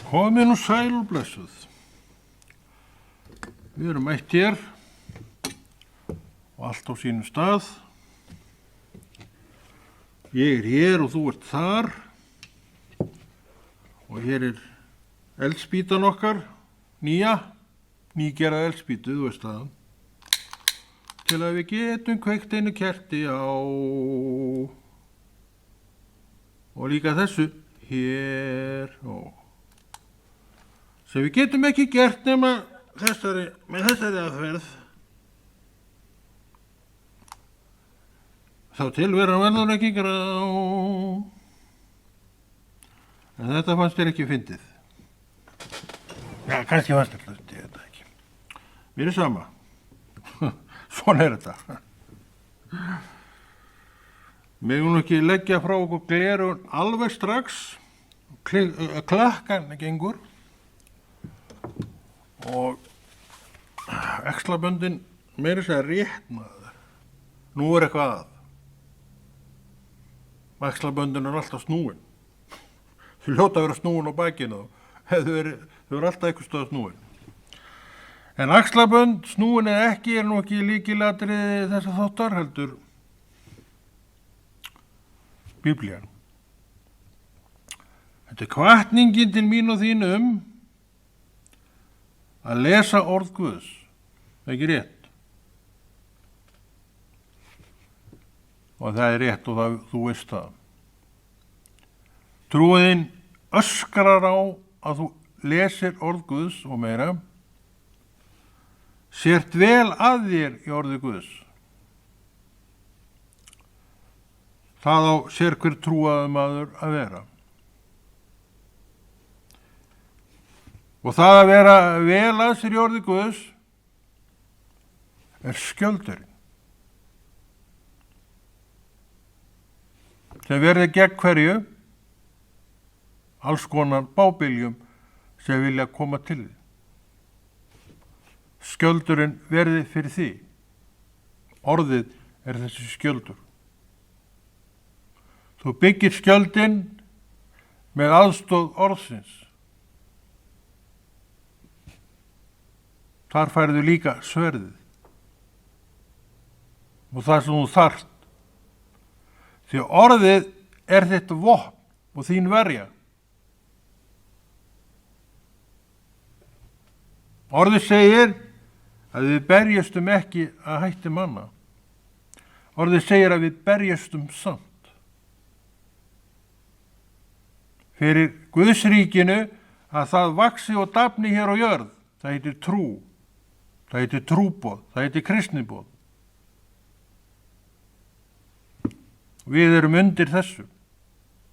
Komið nú sæl og blessuð. Við erum mætt hér og allt á sínum stað. Ég er hér og þú ert þar og hér er eldspýtan okkar, nýgerða eldspýtu, þú veist það, til að við getum kveikt einu kerti á og líka þessu hér og sem við getum ekki gert nema með þessari aðferð. Þá tilveran verður ekki grá. En þetta fannst þér ekki fyndið. Já, kannski fannst þér þetta ekki. Mér er sama. Svona er þetta. Megum ekki leggja frá okkur glerun alveg strax. Klakkan gengur. Og æxlaböndin meira sér rétt maður. Nú er eitthvað að. Æxlaböndin er alltaf snúin. Þau hljóta að vera snúin á bakinu. Þau eru alltaf eitthvað stöð snúin. En æxlabönd snúin eða ekki er nú ekki lykilatriði þessa þáttar heldur Biblían. Þetta er hvatningin til mín og þín að lesa orð Guðs, ekki rétt. Og það er rétt og þú veist það. Trúin öskrar á að þú lesir orð Guðs og meira, sért vel að þér í orði Guðs. Það á sér hver trúaður maður að vera. Og það að vera vel að sér í orði Guðs er skjöldurinn. Sem verði gegn hverju, alls konar bábiljum sem vilja koma til því. Skjöldurinn verði fyrir því. Orðið er þessi skjöldur. Þú byggir skjöldinn með aðstoð orðsins. Þar færðu líka sverðið og það sem þú þarft. Því orðið er þitt vopn og þín verja. Orðið segir að við berjastum ekki að hætti manna. Orðið segir að við berjastum samt. Fyrir Guðsríkinu að það vaxi og dafni hér á jörð. Það heitir trú. Það heitir trúboð, það heitir kristniboð. Við erum undir þessu.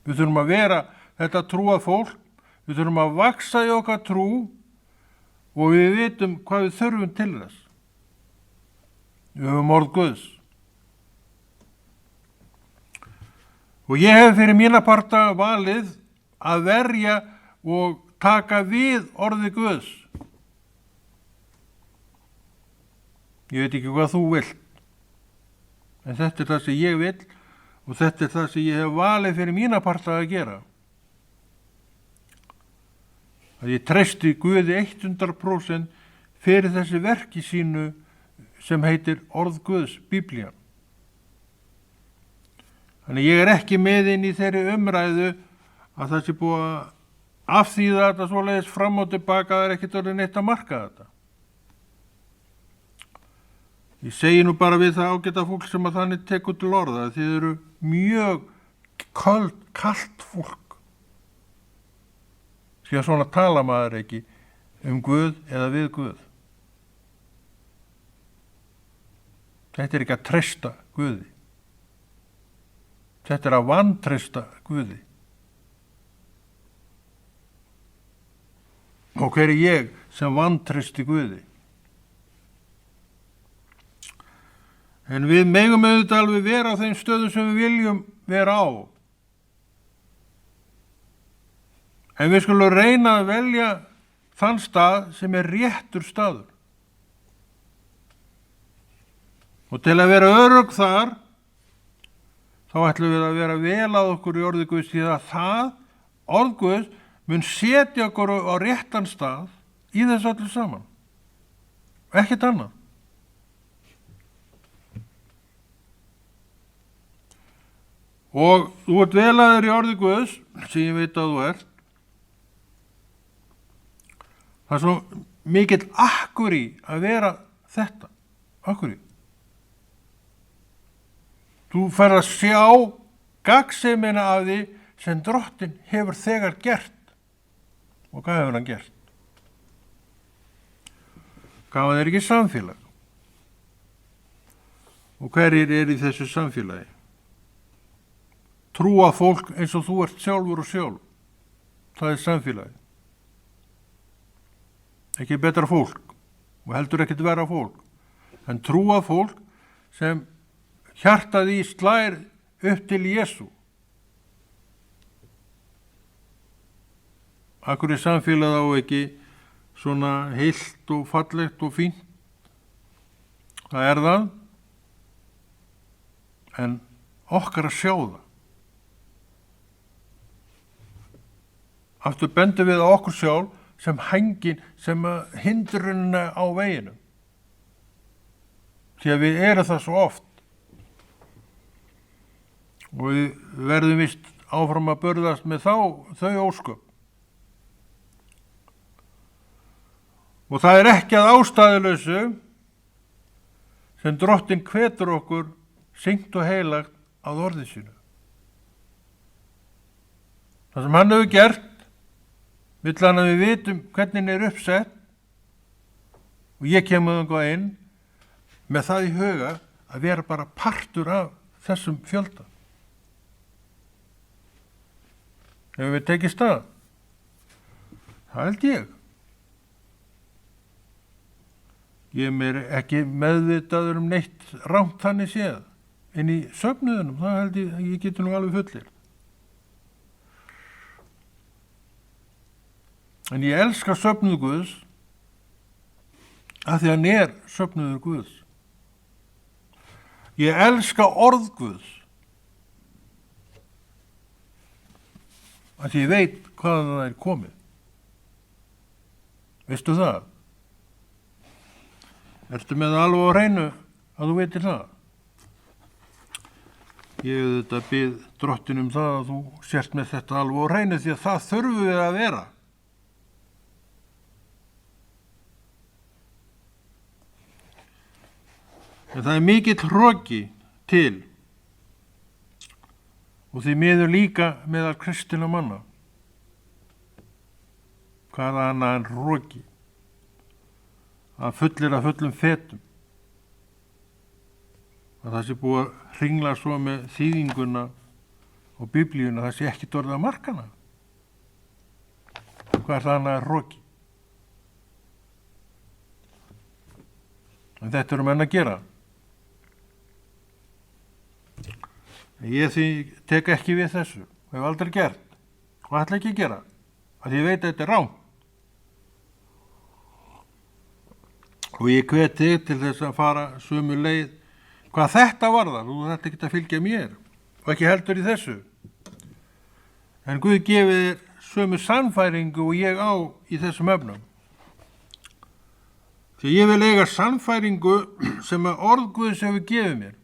Við þurfum að vera þetta trúað fólk, við þurfum að vaxa í okkar trú og við vitum hvað við þurfum til þess. Við höfum orð Guðs. Og ég hef fyrir mína parta valið að verja og taka við orði Guðs. Ég veit ekki hvað þú vilt, en þetta er það sem ég vil og þetta er það sem ég hef valið fyrir mína parta að gera. Að ég treysti Guði 100% fyrir þessi verki sínu sem heitir orð Guðs, Biblían. Þannig ég er ekki með inn í þeirri umræðu að það sé búið að afþýða þetta svoleiðis fram og tilbaka, það er ekkert orðið neitt að marka þetta. Ég segi nú bara við það ágæta fólk sem að þannig tekur til orða að þið eru mjög kalt fólk. Því að svona tala maður ekki Guð eða við Guð. Þetta er ekki að treysta Guði. Þetta er að vantreysta Guði. Og hver er ég sem vantreysti Guði? En við megum auðvitað alveg vera á þeim stöðum sem við viljum vera á. En við skulum reyna að velja þann stað sem er réttur staður. Og til að vera örugg þar, þá ætlum við að vera vel að okkur í orði Guðs, því að það, orð Guðs, mun setja okkur á réttan stað í þessu öllu saman. Ekkert annað. Og þú ert velaður í orði Guðs, sem ég veit að þú ert. Það er svo mikill akkur í að vera þetta. Akkur í. Þú fer að sjá gagnsemina af því sem Drottinn hefur þegar gert. Og hvað hefur hann gert? Gaf hann þér ekki samfélag? Og hverjir í þessu samfélagi? Trúa fólk eins og þú ert sjálfur og sjálf. Það er samfélagi. Ekki betra fólk og heldur ekkert vera fólk. En trúa fólk sem hjartaði í slær upp til Jesú. Akkur er samfélag á ekki svona heilt og fallegt og fínt. Það er það. En okkar að sjá það. Aftur bendum við á okkur sjálf sem hengin, sem hindrunna á veginum. Því að við erum það svo oft. Og við verðum vist áfram að börðast með þau ósköp. Og það er ekki að ástæðulausu sem Drottinn hvetur okkur syngt og heilagt að orði sínu. Það sem hann hefur gert, vill hann að við vitum hvernig hann er uppsett, og ég kemur þangað inn með það í huga að vera bara partur af þessum fjölda. Hefur við tekið stað? Það held ég. Ég er mér ekki meðvitaður neitt rangt þannig séð inn í söfnuðunum, það held ég getur nú alveg fullir. En ég elska söfnuð Guðs af því hann er söfnuður Guðs. Ég elska orð Guðs af því ég veit hvaðan það er komið. Veistu það? Ertu með það alveg á hreinu að þú veitir það? Ég hef þetta bið Drottinn það að þú sért með þetta alveg á hreinu því að það þurfum við að vera. En það er mikill hroki til og því miður líka meðal kristinna manna. Hvað er annað en hroki? Að fullir af fullum fetum. Að það sé búið að hringla svo með þýðinguna og biblíuna, það sé ekki orðið að markana. Hvað er það annað en hroki? En þetta eru menn að gera. Ég því tek ekki við þessu, hef aldrei gert og ætla ekki að gera, að ég veit að þetta er rangt. Og ég hveti til þess að fara sömu leið hvað þetta varðar, þú þarft ekki að fylgja mér og ekki heldur í þessu. En Guð gefið þér sömu sannfæringu og ég á í þessum efnum. Því ég vil eiga sannfæringu sem að orð Guðs hefur gefið mér.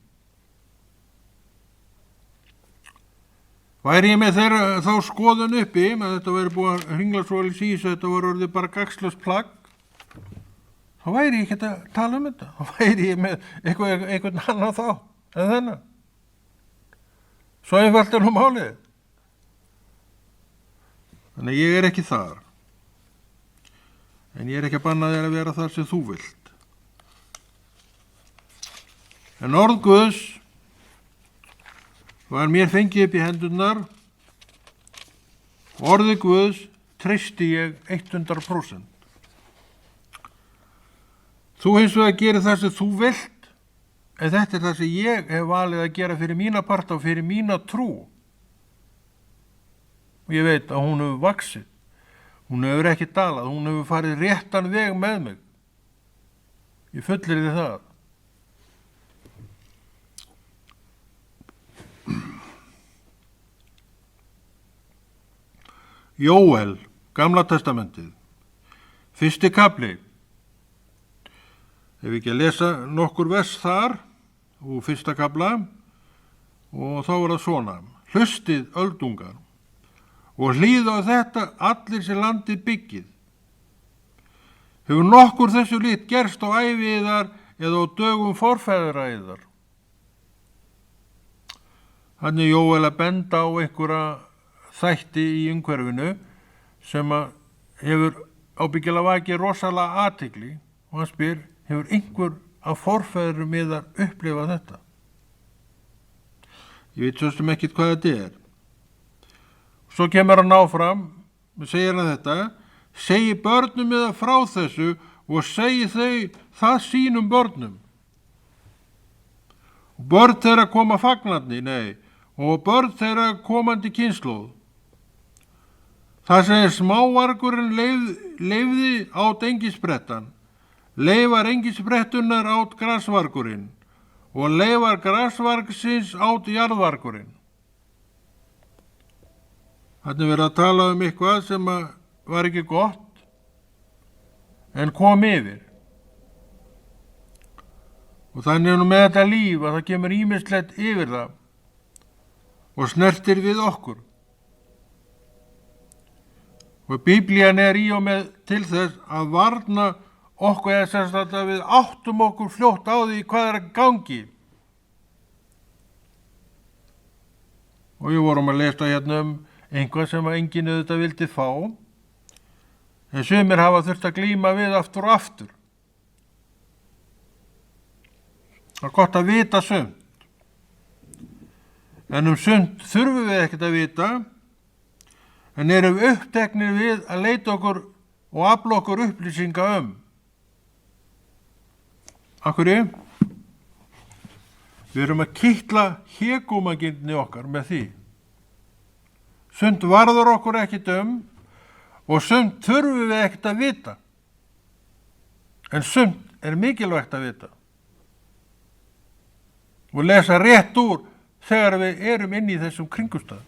Væri ég með þá skoðun uppi, að þetta væri búið að hringla svo alveg síðan, þetta voru orðið bara gagnslaust plagg, þá væri ég ekki að tala þetta. Þá væri ég með einhvern annan þá, en þennan. Svo einfalt er nú málið. Þannig að ég er ekki þar. En ég er ekki að banna þér að vera þar sem þú vilt. En orð Guðs var mér fengið upp í hendurnar, orði Guðs treysti ég 100%. Þú hins vegar gerir það sem þú vilt, en þetta er það sem ég hef valið að gera fyrir mína parta og fyrir mína trú. Og ég veit að hún hefur vaxið, hún hefur ekki dalað, hún hefur farið réttan veg með mig. Ég fullyrði það. Jóel Gamla testamentið, 1. kafli. Ef ekki að lesa nokkur vers þar úr 1. kafla og þá það svona. Hlustið öldungar og hlýðu á þetta allir sem landið byggið. Hefur nokkur þessu lit gerst á ævi yðar eða á dögum forfeðra yðar? Þannig Jóel að benda á einhverja þætti í umhverfinu sem hefur ábyggilega vakið rosalega athygli og hann spyr, hefur einhver af forfeðrum yðar upplifað þetta? Ég veit svo sem ekkert hvað þetta er. Svo kemur hann áfram, segir hann þetta, segi börnum eða frá þessu og segi þau það sínum börnum. Börn þeirra koma fagnandi, nei, og börn þeirra komandi kynslóð. Það sem smávargurinn leifði át engisbrettan, leifar engisbrettunar át grasvargurinn og leifar grasvargsins át jarðvargurinn. Þannig verið að tala eitthvað sem var ekki gott en kom yfir. Og þannig nú með þetta líf að það kemur ýmislegt yfir það og snertir við okkur. Og Biblían í og með til þess að varna okkur eða sérst að við áttum okkur fljótt á því hvað að gangi. Og við vorum að lesa hérna einhvað sem enginn auðvitað vildi fá, en sumir hafa þurft að glíma við aftur og aftur. Það er gott að vita sumt, en sumt þurfum við ekkert að vita, en erum uppteknir við að leita okkur og afla okkur upplýsinga Af hverju? Við erum að kitla hégómagirni okkar með því. Sumt varður okkur ekkert og sumt þurfum við ekkert að vita. En sumt er mikilvægt að vita. Og lesa rétt úr þegar við erum inn í þessum kringumstæðum.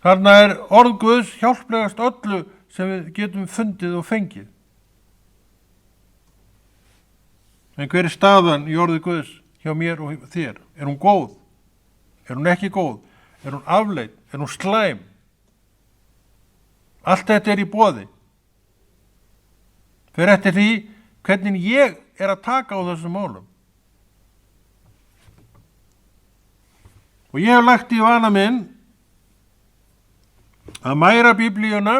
Þarna er orð Guðs hjálplegast öllu sem við getum fundið og fengið. En hver er staðan í orði Guðs hjá mér og þér? Er hún góð? Er hún ekki góð? Er hún afleit? Er hún slæm? Allt þetta er í boði. Fyrir eftir því hvernig ég er að taka á þessum málum. Og ég hef lagt í vana minn að mæra Biblíuna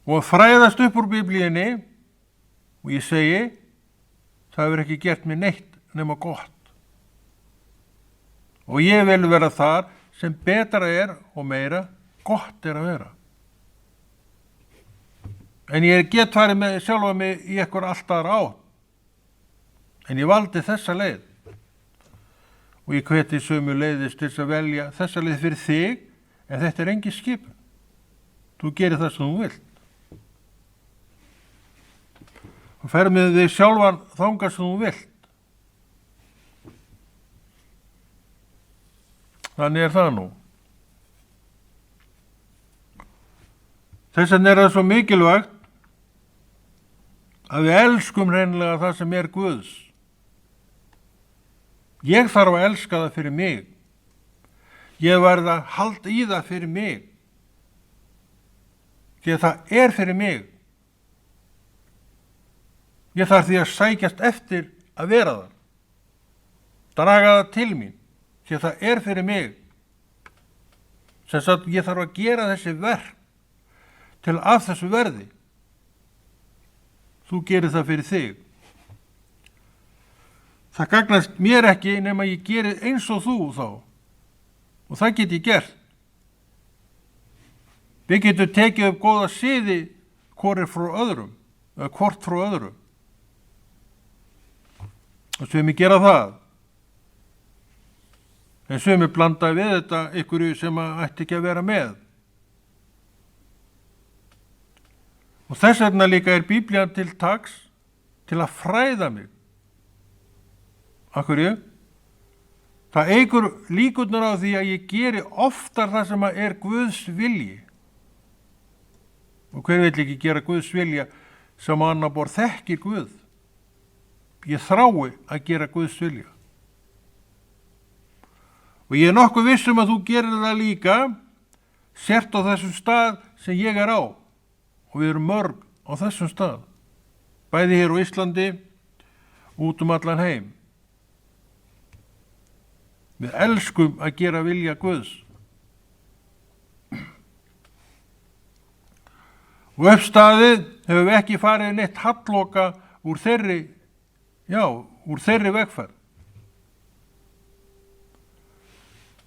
og fræðast upp úr Biblíunni og ég segi, það hefur ekki gert mér neitt nema gott. Og ég vil vera þar sem betra er og meira gott er að vera. En ég get farið með sjálfa mig í eitthvað allt aðra átt. En ég valdi þessa leið. Og ég hveti sömu leiðist til að velja þessa leið fyrir þig, en þetta er engin skipun. Þú gerir það sem þú vilt. Og ferð með þig sjálfan þangað sem þú vilt. Þannig er það nú. Þess vegna er það svo mikilvægt að við elskum hreinlega það sem er Guðs. Ég þarf að elska það fyrir mig. Ég verð að halda í það fyrir mig. Því að það er fyrir mig. Ég þarf því að sækjast eftir að vera þar. Draga það til mín. Því að það er fyrir mig. Sem sagt, ég þarf að gera þessi verk til að þessu verði. Þú gerir það fyrir þig. Það gagnast mér ekki nema ég gerir eins og þú þá. Og það get ég gert. Við getum tekið upp góða siði hvort frá öðrum. Og sumir gera það. En sumir blanda við þetta einhverju sem ætti ekki að vera með. Og þess vegna líka er Biblían til taks til að fræða mig. Af hverju? Það eykur líkurnar á því að ég geri oftar það sem er Guðs vilji. Og hver vill ekki gera Guðs vilja sem á annar borð þekkir Guð? Ég þrái að gera Guðs vilja. Og ég er nokkuð viss að þú gerir það líka, sért á þessum stað sem ég er á. Og við erum mörg á þessum stað. Bæði hér á Íslandi, út allan heim. Við elskum að gera vilja Guðs. Og uppstaðið hefur við ekki farið neitt halloka úr þeirri vegferð.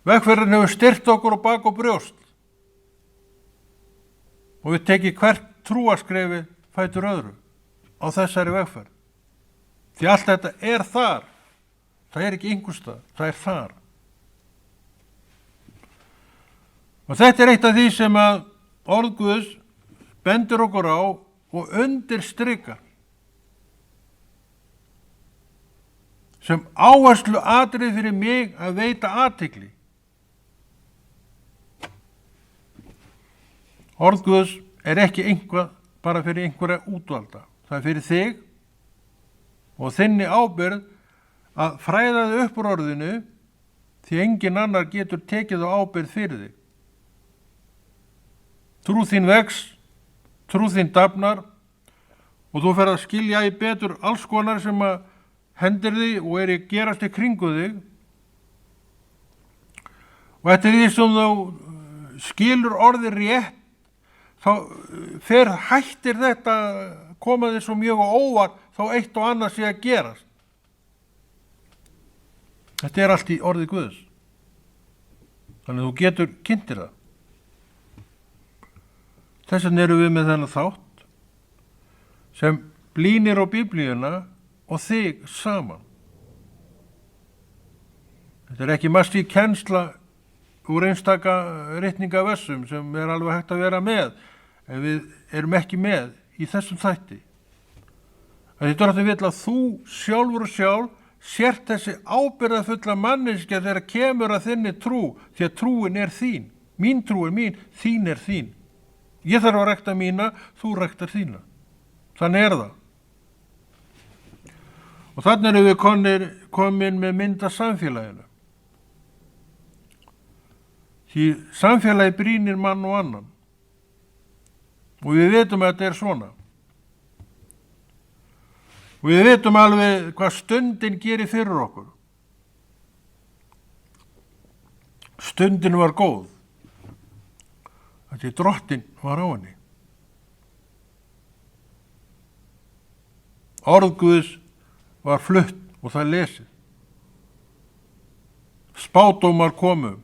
Vegferðin hefur styrkt okkur á bak og brjóst. Og við tekið hvert trúarskrefi fætur öðru á þessari vegferð. Því allt þetta er þar. Það er ekki einhverstað, það er þar. Og þetta er eitt af því sem að orð Guðs bendir okkur á og undirstrikar. Sem áherslu atrið fyrir mig að veita athygli. Orð Guðs er ekki einhvað bara fyrir einhverja útvalda. Það er fyrir þig og þinni ábyrgð að fræða þig upp úr orðinu því engin annar getur tekið á ábyrgð fyrir þig. Trú þín vex, trú þín dafnar og þú ferð að skilja í betur alls konar sem að hendir þig og er að gerast í kringu þig. Og eftir því sem þú skilur orðið rétt, þá hættir þetta koma þig svo mjög á óvart þá eitt og annað sé að gerast. Þetta er allt í orði Guðs. Þannig að þú getur kynntir það. Þess vegna erum við með þennan þátt sem blínir á Biblíuna og þig saman. Þetta er ekki mest í kennsla úr einstaka ritningavessum sem er alveg hægt að vera með, en við erum ekki með í þessum þætti. Þetta er að vill að þú sjálfur og sjálf sért þessi ábyrgðarfulla manneskja þegar kemur að þinni trú, því að trúin er þín. Mín trú er mín, þín er þín. Ég þarf að rækta mína, þú ræktar þína. Þannig er það. Og þannig erum við komin með mynd af samfélaginu. Því samfélagi brýnir mann og annan. Og við veitum að þetta er svona. Og við veitum alveg hvað stundin gerir fyrir okkur. Stundin var góð. Því Drottinn var á henni. Orð Guðs var flutt og það lesið. Spádómar komu.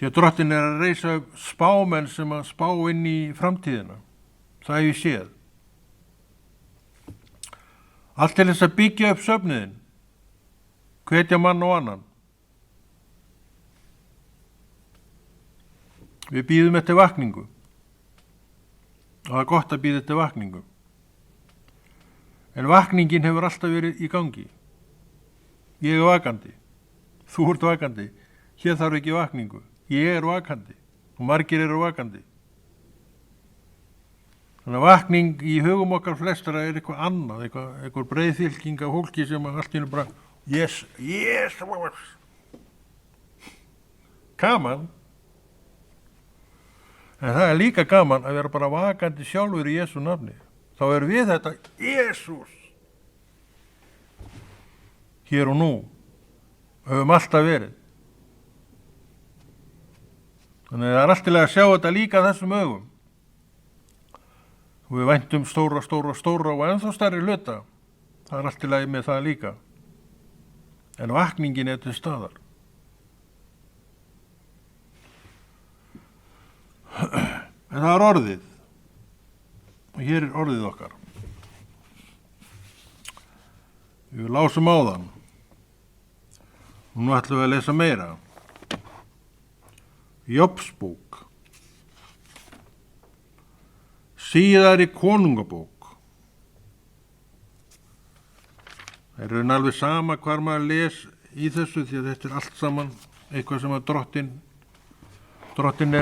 Því að Drottinn er að reisa upp spámenn sem að spá inn í framtíðina. Það hef ég séð. Allt til þess að byggja upp söfniðin. Hvetja mann og annan. Við bíðum eftir vakningu. Og það er gott að bíða eftir vakningu. En vakningin hefur alltaf verið í gangi. Ég er vakandi. Þú ert vakandi. Hér þarf ekki vakningu. Ég er vakandi. Og margir eru vakandi. Þannig að vakning í hugum okkar flestara er eitthvað annað. Eitthvað breiðfylking af fólki sem allt í einu bara yes, gaman. En það er líka gaman að vera bara vakandi sjálfur í Jesú nafni. Þá er við þetta Jesús. Hér og nú. Höfum alltaf verið. Þannig að það er alltaf að sjá þetta líka þessum augum. Og við væntum stóra og ennþá stærri hluta. Það er alltaf með það líka. En vakningin er til staðar. En það er orðið. Og hér er orðið okkar. Við lásum á þann. Og nú ætlum við að lesa meira. Jobsbók. Síðari konungabók. Það er alveg sama hvar maður les í þessu því að þetta allt saman eitthvað sem að drottin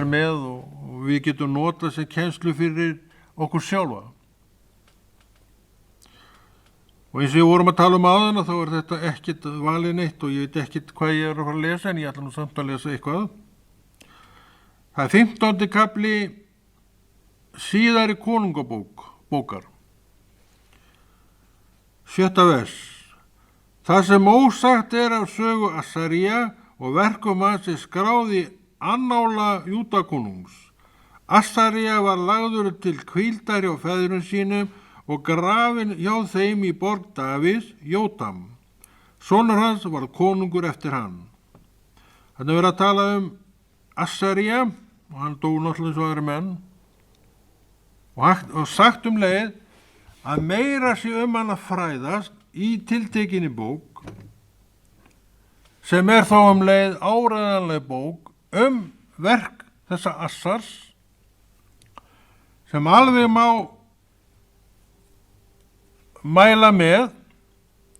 með og við getum notað sem kennslu fyrir okkur sjálfa. Og eins og við vorum að tala áðan þá þetta ekkert valið neitt og ég veit ekkert hvað ég að fara að lesa en ég ætla nú samt að lesa eitthvað. Það 15. kafli síðari konungabókar. 7. vers. Það sem ósagt af sögu Assaría og verkum hans skráð í annála Júdakonungs. Assaría var lagður til hvíldar hjá feðrum sínum og grafinn hjá þeim í borg Davíðs, Jótam. Sonur hans var konungur eftir hann. Þannig verið að tala Assaría og hann dó náttúrulega svo aðri menn og sagt leið að meira sé hann að fræðast í tiltekinni bók sem þó leið áreiðanleg bók verk þessa Assars sem alveg má mæla með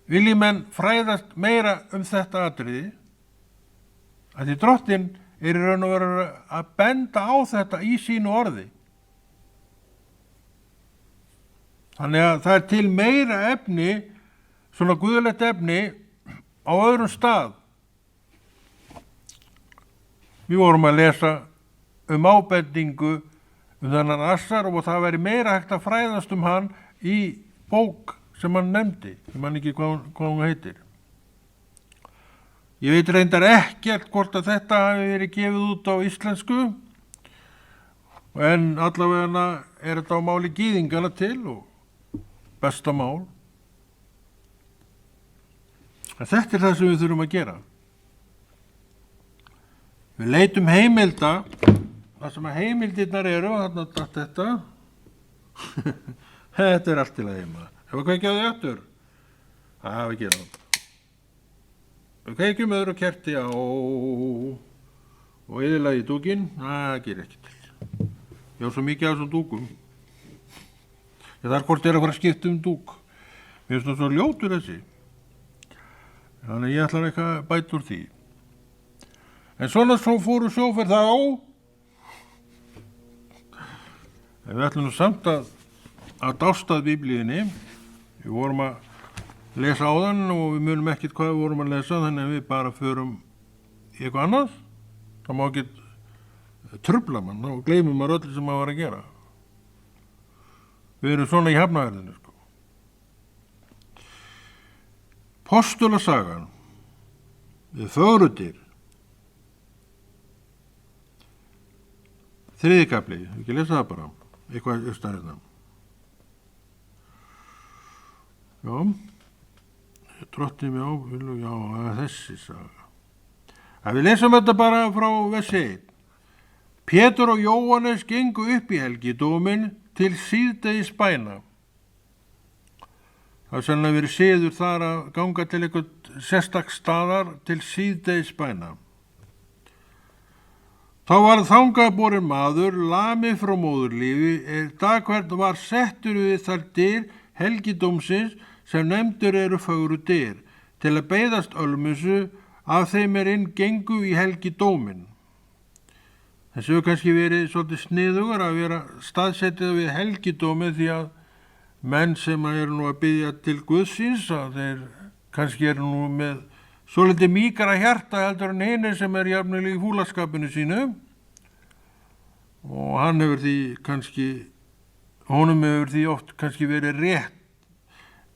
vilji menn fræðast meira þetta atriði að því drottin í raun og veru að benda á þetta í sínu orði. Þannig að það til meira efni, svona guðlegt efni á öðrum stað. Við vorum að lesa ábendingu þennan Assar og það væri meira hægt að fræðast hann í bók sem hann nefndi, ég man ekki hvað hún heitir. Ég veit reyndar ekkert hvort að þetta hafi verið gefið út á íslensku, en allavega þetta á máli gyðingana til og besta mál. En þetta það sem við þurfum að gera. Við leitum heimilda, það sem að heimildirnar þarna þetta, þetta allt til að heima. Ef að kveikja á því aftur, það hafi ekki það. Við kveikjum öðru kerti á og eðilagi dúkinn, það gerir ekki til. Ég á svo mikið af þessum dúkum. Ég þarf hvort að fara að skipta dúk. Mér finnst það svo ljótur þessi. Þannig að ég ætla ekki að bæta úr því. En svona svo fóru sjóferð þá. En við ætlum nú samt að dástað Biblíunni. Við vorum að lesa áðan og við munum ekkert hvað við vorum að lesa, þannig að við bara förum í eitthvað annað. Það má ekki trufla mann og gleymum maður öllu sem maður var að gera. Við erum svona í Hafnarfirðinni, sko. Postulasagan við Fögrudyr. 3. kafli, ekki lesa það bara, eitthvað stærðna. Já, drottið mig á, já, þessi saga. Við lesum þetta bara frá versi 1. Pétur og Jóhannes gengu upp í helgidóminn til síðdegis bæna. Það sennilega verið siður þar að ganga til eitthvað sérstaks staðar til síðdegis bæna. Þá var þangað borinn maður, lamið frá móðurlífi, dag hvern var settur við þær dyr helgidómsins sem nefndur eru Fögrudyr, til að beiðast ölmusu af þeim inn gengu í helgidóminn. Þessi hefur kannski verið svolítið sniðugur að vera staðsettið við helgidómið því að menn sem eru nú að biðja til Guðsins að þeir kannski eru nú með svolítið mýkara hjarta heldur en hinir sem jafnilega í fúlaskapinu sínu og honum hefur því oft kannski verið rétt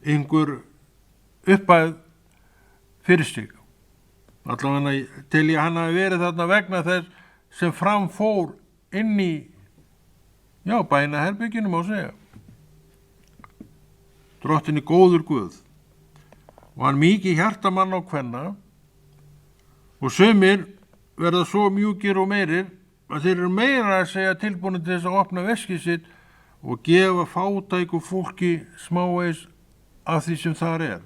einhver uppæð fyrir sig. Allavega til ég hann hafi verið þarna vegna þess sem fram fór inn í bænaherberginu má segja. Drottinn er góður Guð og hann mikið hjartamann á kvenna og sumir verða svo mjúkir og meirir að þeir eru meira að segja tilbúin til þess að opna veskið sitt og gefa fátæku fólki smávegis af því sem þar er.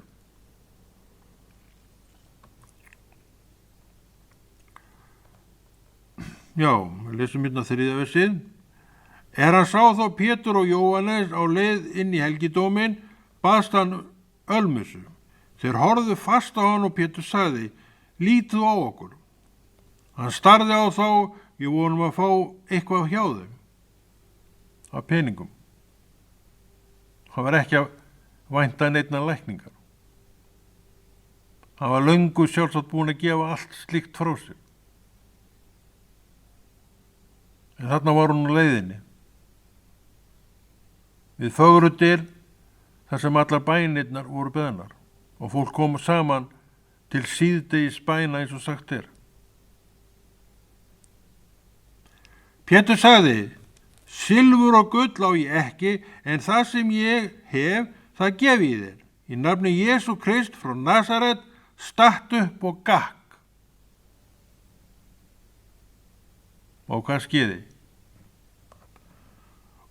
Já, við lesum hérna 3. versið. Hann sá þá Pétur og Jóhannes á leið inn í helgidóminn, baðst hann ölmusu. Þeir horfðu fast á hann og Pétur sagði, lítið á okkur. Hann starði á þá, ég vonum að fá eitthvað hjá þeim, af peningum. Hann var ekki að vænta neinna lækningar. Hann var löngu sjálfsagt búin að gefa allt slíkt frá sig. En þarna var hún á leiðinni. Við Fögrudyr, þar sem allar bænirnar voru beðnar og fólk komu saman til síðdegis bæna eins og sagt er. Pétur sagði, silfur og gull á ég ekki, en það sem ég hef, það gef ég þér. Í nafni Jesú Krist frá Nasaret, statt upp og gakk. Og hvað skiði?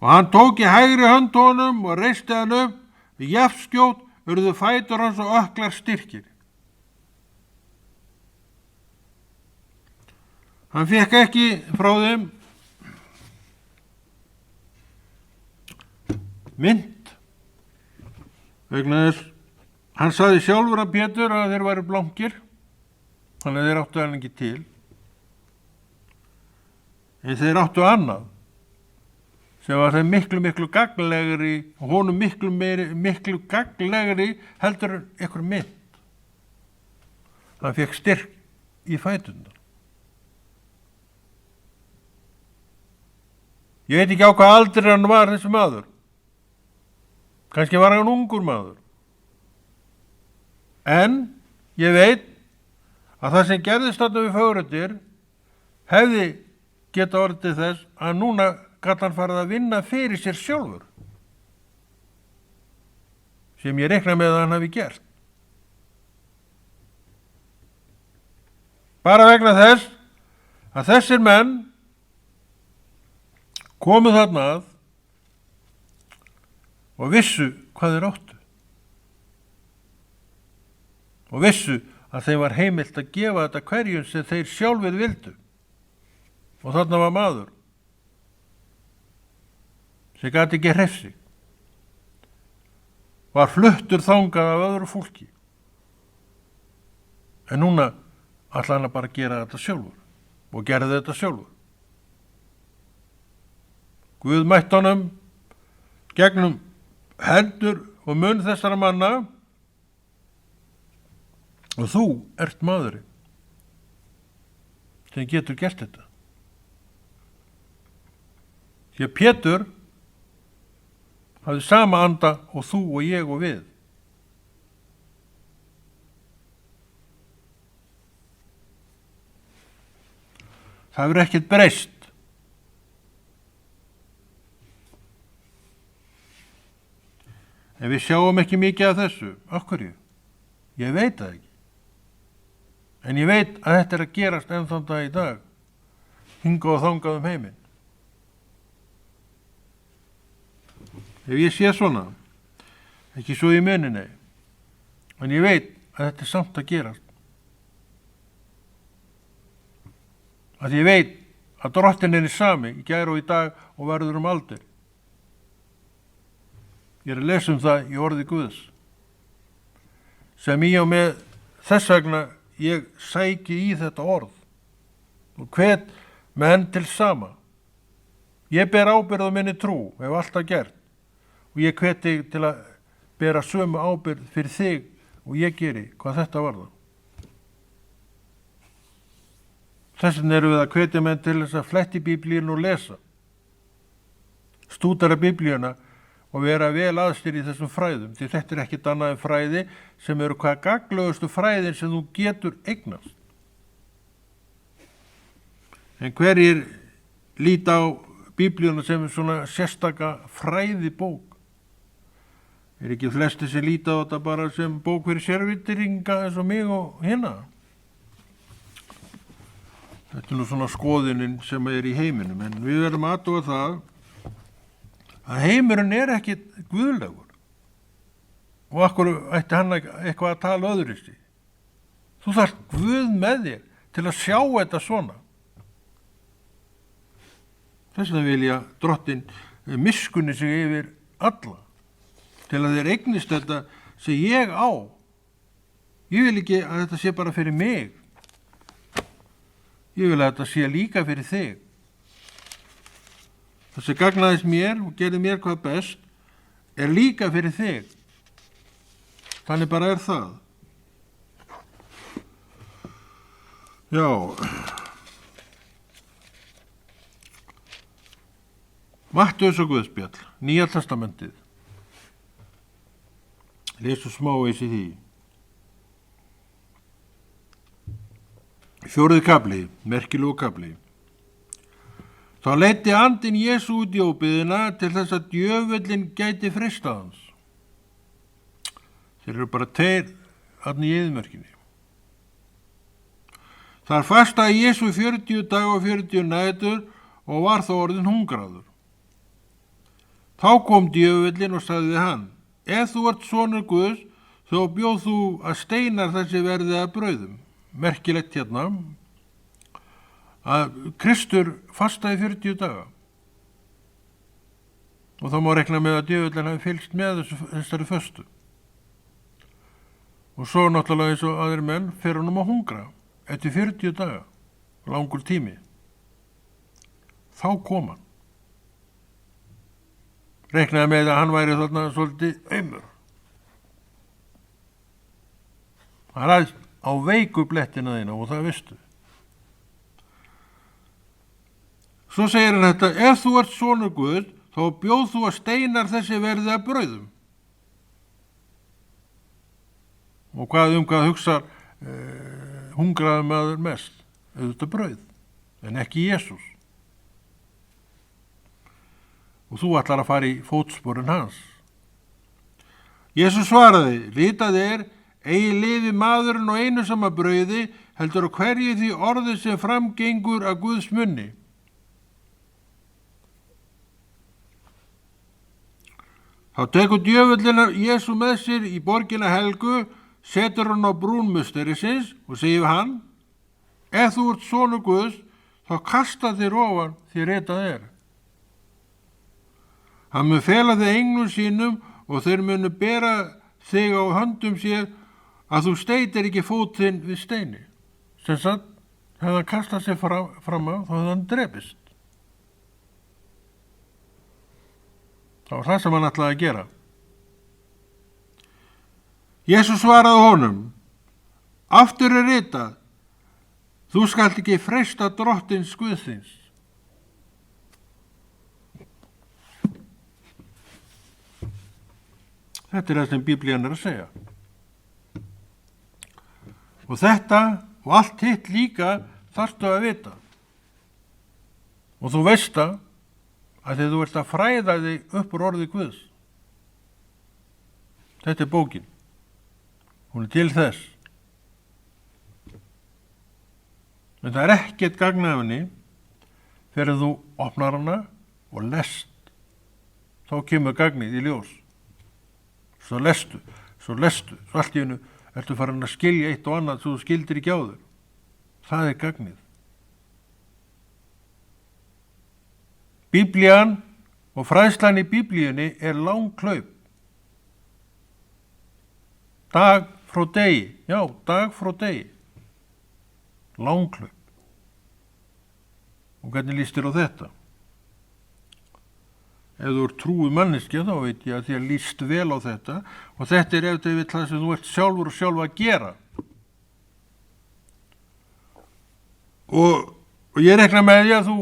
Og hann tók í hægri hönd honum og reisti hann upp, jafnskjótt urðu fætur hans og ökklar styrkir. Hann fékk ekki frá þeim mynt, vegna þess, hann sagði sjálfur að Pétur að þeir væru blankir, þannig að þeir áttu hann ekki til, en þeir áttu annað, sem var þeim miklu gagnlegri, og honum miklu gagnlegri heldur en einhver mynt. Hann fékk styrk í fæturnar. Ég veit ekki á hvað aldri hann var þessi maður. Kannski var hann ungur maður. En ég veit að það sem gerðist þarna við Fögrudyr hefði geta orðið þess að núna gat hann farið að vinna fyrir sér sjálfur. Sem ég reikna með að hann hafi gert. Bara vegna þess að þessir menn komu þarna að og vissu hvað þeir áttu. Og vissu að þeim var heimilt að gefa þetta hverjum sem þeir sjálfir vildu. Og þarna var maður sem gat ekki hreyft sig. Var fluttur þangað af öðru fólki. En núna ætlaði hann bara að gera þetta sjálfur og gerði þetta sjálfur. Guð mætti honum gegnum hendur og munn þessara manna og þú ert maðurinn sem getur gert þetta. Því að Pétur hafði sama anda og þú og ég og við. Það hefur ekkert breyst. En við sjáum ekki mikið af þessu. Af hverju? Ég veit það ekki. En ég veit að þetta er að gerast enn þann dag í dag. Hingað og þangað heiminn. Ef ég sé svona, ekki svo í muninni, en ég veit að þetta er samt að gerast. Að ég veit að Drottinn er sami í gær og í dag og verður aldir. Ég er að lesa það í orði Guðs, sem í og með þess vegna ég sæki í þetta orð og hvet menn til sama. Ég ber ábyrgð á minni trú, hef alltaf gert, og ég hvet þig til að bera sömu ábyrgð fyrir þig og ég geri hvað þetta varðar. Þess vegna erum við að hvetja menn til þess að fletti Biblíuna og lesa, stúdera Biblíuna og vera vel aðstyr í þessum fræðum, því þetta er ekkit annað en fræði sem eru hvað gagnlegustu fræðin sem þú getur eignast. En hverjir líta á Biblíuna sem svona sérstaka fræðibók? Er ekki flesti sem líta á þetta bara sem bók fyrir sérvitringa eins og mig og hérna? Þetta er nú svona skoðunin sem er í heiminum, en við verðum að athuga það að heimurinn er ekki guðlegur. Og akkur ætti hann eitthvað að tala öðruvísi. Þú þarft Guð með þér til að sjá þetta svona. Þess vegna vilja Drottinn miskunni sig yfir alla, til að þeir eignist þetta sem ég á, Ég vil ekki að þetta sé bara fyrir mig. Ég vil að þetta sé líka fyrir þig. Það sem gagnaðist mér og gerði mér hvað best er líka fyrir þig. Þannig bara er það. Já. Mattheus og Guðspjall, Nýja testamentið. Lesu smávegis í því. 4. kafli, merkilegu kafli. Þá leiddi andinn Jesú út í óbyggðina til þess að djöfullinn gæti freistað hans. Þeir eru bara tveir þarna í eyðimörkinni. Þar fastaði Jesú 40 daga og 40 nætur og var þó orðinn hungraður. Þá kom djöfullinn og sagði við hann: Ef þú ert sonur Guðs, þá bjóð þú að steinar þessi verði að brauðum. Merkilegt hérna að Kristur fastaði 40 daga. Og þá má rekna með að djöfullinn hafi fylgst með þessari föstu. Og svo náttúrulega eins og aðrir menn fer honum að hungra eftir 40 daga, langur tími. Þá kom hann. Reknaði með að hann væri þarna svolítið aumur. Það er á veiku blettina þína og það veistu. Svo segir hann þetta: Ef þú ert sonur Guð, þá bjóð þú að steinar þessi verði að brauðum. Og hvað hugsa hungraði maður mest? Auðvitað brauð, en ekki Jesús. Og þú ætlar að fara í fótsporin hans. Jesús svaraði: Vitað er, eigi lifi maðurinn og einu sama brauði, heldur á hverju því orði sem framgengur að Guðs munni. Þá tekur djöfullinn Jesú með sér í borgina helgu, setur hann á brún musterisins og segir við hann: Ef þú ert sonur Guðs, þá kasta þér ofan því ritað er. Hann mun fela þig englum sínum og þeir munu bera þig á höndum sér að þú steytir ekki fótinn við steini. Sem sagt, hefði hann kastað sér fram á, þá hefði hann drepist. Það var það sem hann ætlaði að gera. Jesús svaraði honum: Aftur er ritað: Þú skalt ekki freista drottins Guðs þíns. Þetta er það sem Biblían er að segja. Og þetta og allt hitt líka þarftu að vita. Og þú veist það að þegar þú ert að fræða þig upp úr orði Guðs. Þetta er bókin. Hún er til þess. En það er ekkert gagn af henni þegar þú opnar hana og lest. Þá kemur gagnið í ljós. Svo lestu, svo allt í hennu ertu farin að skilja eitt og annað svo þú skildir ekki áður. Það er gagnið. Biblían og fræðslan í Biblíunni er langklaup. Dag frá degi, já, dag frá degi. Langklaup. Og hvernig líst þér á þetta? Ef þú ert trúið manneskja þá veit ég að þér líst vel á þetta og þetta er ef það sem þú ert sjálfur og sjálf að gera. Og ég rekna með því að þú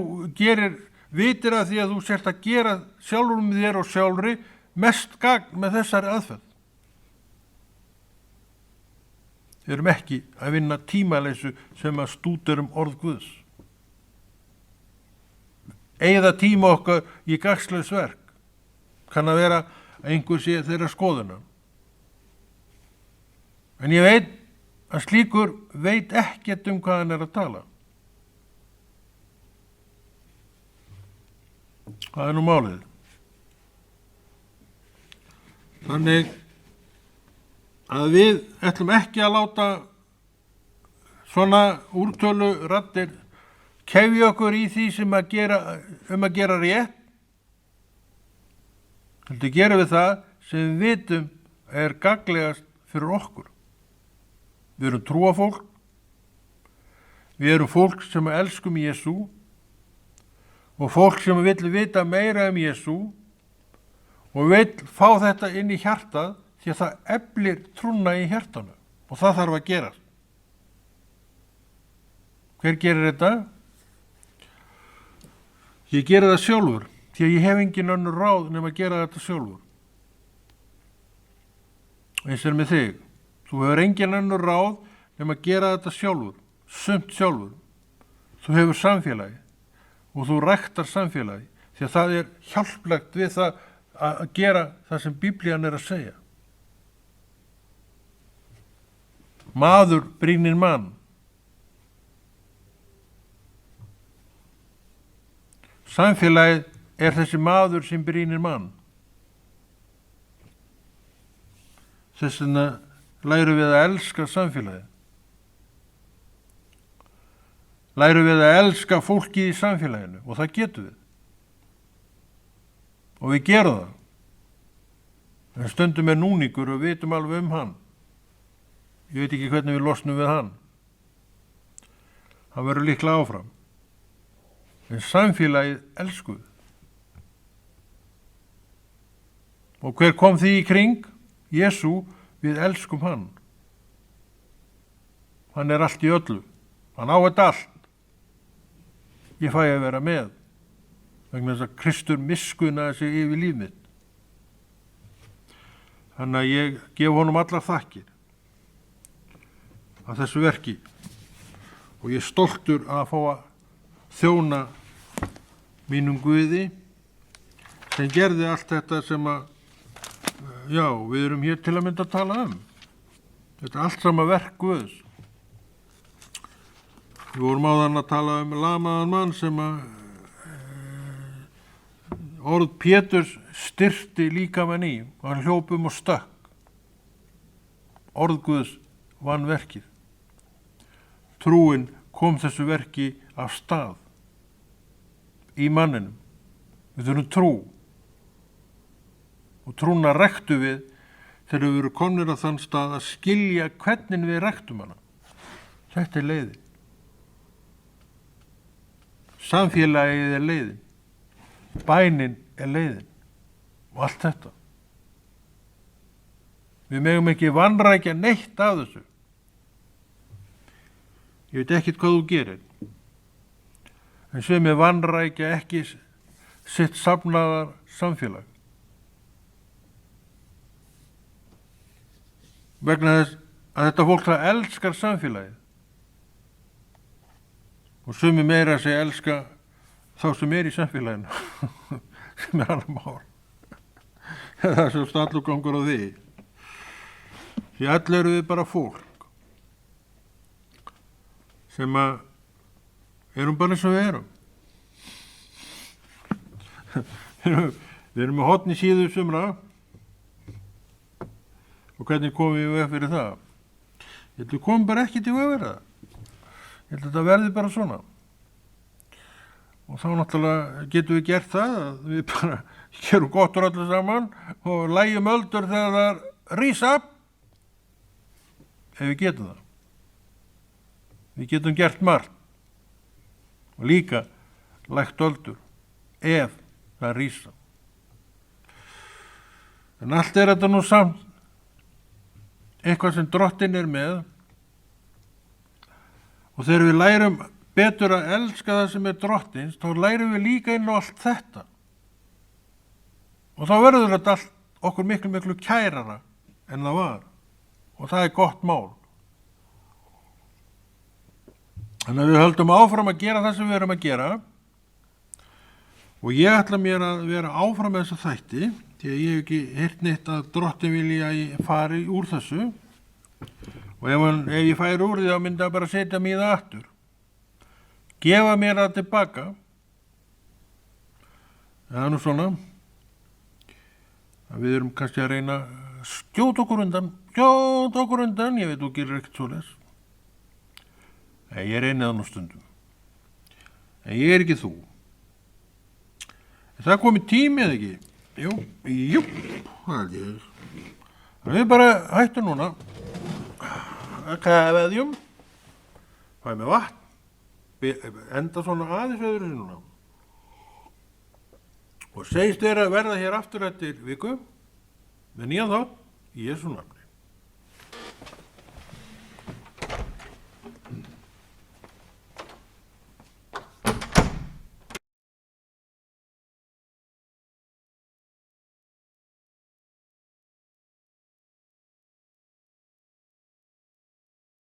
vitir að því að þú sért að gera sjálfur með þér og sjálfri mest gagn með þessari aðferð. Við erum ekki að vinna tímaleysu sem að stúderum orð Guðs. Eyða tíma okkar í gagnslaus verk. Kann að vera að einhver sé þeirra skoðuna. En ég veit að slíkur veit ekkert hvað hann er að tala. Það er nú málið. Þannig að við ætlum ekki að láta svona úrtölu raddir kefja okkur í því sem að gera rétt. Heldur gerum við það sem við vitum er gagnlegast fyrir okkur. Við erum trúafólk. Við erum fólk sem elskum Jesú og fólk sem vill vita meira Jesú og vill fá þetta inn í hjartað því að það eflir trúna í hjartanu og það þarf að gerast. Hver gerir þetta? Ég geri það sjálfur því að ég hef engin önnur ráð nema að gera þetta sjálfur. Eins með þig. Þú hefur engin önnur ráð nema að gera þetta sjálfur, sumt sjálfur. Þú hefur samfélagi og þú ræktar samfélagi því að það er hjálplegt við það að gera það sem Biblían er að segja. Maður brýnir mann. Samfélagið er þessi maður sem brýnir mann. Þess vegna lærum við að elska samfélagið. Lærum við að elska fólkið í samfélaginu og það getum við. Og við gerum það. En stundum er núningur og við vitum alveg hann. Ég veit ekki hvernig við losnum við hann. Hann verður líklega áfram. En samfélagið elskuð. Og hver kom því í kring? Jesú, við elskum hann. Hann er allt í öllu. Hann á þetta allt. Ég fæ að vera með. Vegna þess að Kristur miskunnaði sig yfir líf mitt. Þannig að ég gef honum allar þakkir af þessu verki. Og ég er stoltur að fá að þjóna mínum Guði sem gerði allt þetta sem að við erum hér til að mynda að tala Þetta er allt sama verk Guðs. Við vorum áðan að tala lamaðan mann sem að orð Péturs styrkti líkamann í og hann hljóp og stökk. Orð Guðs vann verkið. Trúin kom þessu verki af stað í manninum. Við þurfum trú og trúna ræktu við þegar við erum komnir á þann stað að skilja hvernig við ræktum hana. Þetta er leiðin. Samfélagið er leiðin. Bænin er leiðin. Og allt þetta. Við megum ekki vanrækja neitt af þessu. Ég veit ekkert hvað þú gerir. En sem er vanrækja ekki sitt safnaðar samfélag. Vegna þess að þetta fólk það elskar samfélagið. Og sumir meira að segja elska þá sem er í samfélaginu. Sem er annar mál. Það er svo stallugangur á því. Því allir eru við bara fólk sem að erum bara eins og við erum. Við erum með horn í síðu sumra og hvernig komum við veg fyrir það? Ég held að við komum bara ekki til veg fyrir það. Ég held að þetta verði bara svona. Og þá náttúrulega getum við gert það að við bara gerum gott úr öllu saman og lægjum öldur þegar það rísa ef við getum það. Við getum gert margt og líka lægt öldur ef það rísa. En allt er þetta nú samt eitthvað sem Drottinn er með og þegar við lærum betur að elska það sem er Drottins, þá lærum við líka inn á allt þetta. Og þá verður þetta allt okkur miklu, miklu kærara en það var. Og það er gott mál. Þannig að við höldum áfram að gera það sem við erum að gera. Og ég ætla mér að vera áfram með þessa þætti, því að ég hef ekki heyrt neitt að Drottinn vilji að ég fari úr þessu. Og ef ég færi úr því, þá myndi að bara setja mig í það aftur. Gefa mér það tilbaka. Það er nú svona að við erum kannski að reyna að skjóta okkur undan, ég veit þú gerir ekkert svoleiðis. Nei, ég reyni það nú stundum. En ég er ekki þú. Er það komið tími eða ekki? Jú, það er ekki. Við bara hættum núna. kveðjum, fæ með vatn, enda svona aðeins öðru sinna. Og segist vera að verða hér aftur eftir viku með nýjan þátt í Jesú nafni.